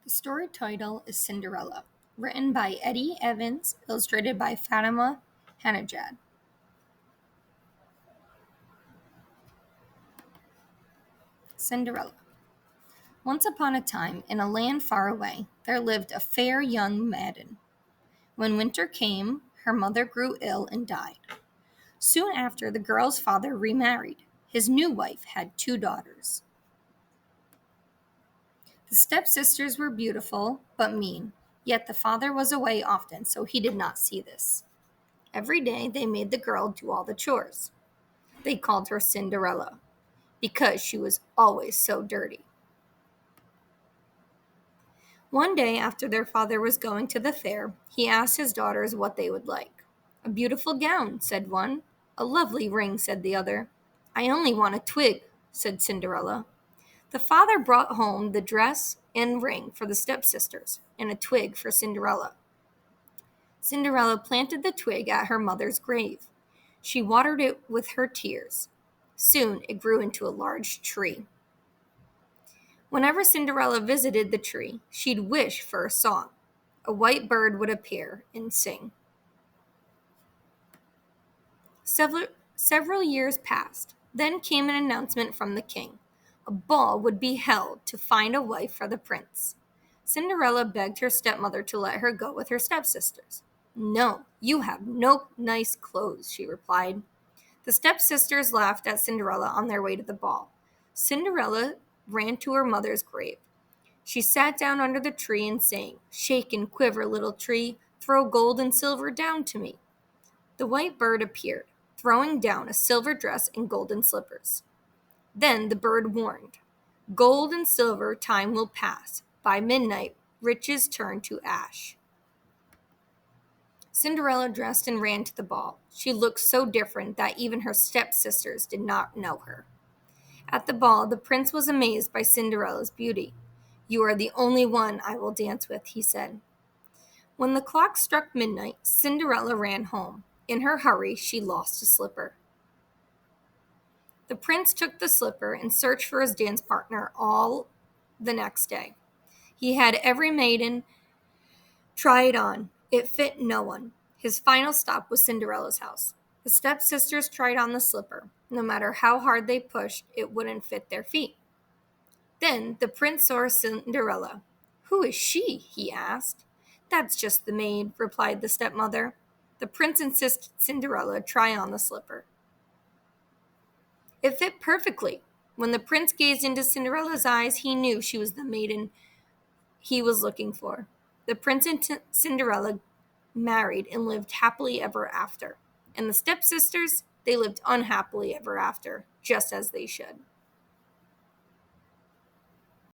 The story title is Cinderella, written by Eddie Evans, illustrated by Fatima Hanajad. Cinderella. Once upon a time, in a land far away, there lived a fair young maiden. When winter came, her mother grew ill and died. Soon after, the girl's father remarried. His new wife had two daughters. The stepsisters were beautiful, but mean, yet the father was away often, so he did not see this. Every day they made the girl do all the chores. They called her Cinderella because she was always so dirty. One day, after their father was going to the fair, he asked his daughters what they would like. "A beautiful gown," said one. "A lovely ring," said the other. "I only want a twig," said Cinderella. The father brought home the dress and ring for the stepsisters and a twig for Cinderella. Cinderella planted the twig at her mother's grave. She watered it with her tears. Soon it grew into a large tree. Whenever Cinderella visited the tree, she'd wish for a song. A white bird would appear and sing. Several years passed. Then came an announcement from the king. A ball would be held to find a wife for the prince. Cinderella begged her stepmother to let her go with her stepsisters. "No, you have no nice clothes," she replied. The stepsisters laughed at Cinderella on their way to the ball. Cinderella ran to her mother's grave. She sat down under the tree and sang, "Shake and quiver, little tree, throw gold and silver down to me." The white bird appeared, throwing down a silver dress and golden slippers. Then the bird warned, "Gold and silver time will pass. By midnight, riches turn to ash." Cinderella dressed and ran to the ball. She looked so different that even her stepsisters did not know her. At the ball, the prince was amazed by Cinderella's beauty. "You are the only one I will dance with," he said. When the clock struck midnight, Cinderella ran home. In her hurry, she lost a slipper. The prince took the slipper and searched for his dance partner all the next day. He had every maiden try it on. It fit no one. His final stop was Cinderella's house. The stepsisters tried on the slipper. No matter how hard they pushed, it wouldn't fit their feet. Then the prince saw Cinderella. "Who is she?" he asked. "That's just the maid," replied the stepmother. The prince insisted Cinderella try on the slipper. It fit perfectly. When the prince gazed into Cinderella's eyes, he knew she was the maiden he was looking for. The prince and Cinderella married and lived happily ever after. And the stepsisters, they lived unhappily ever after, just as they should.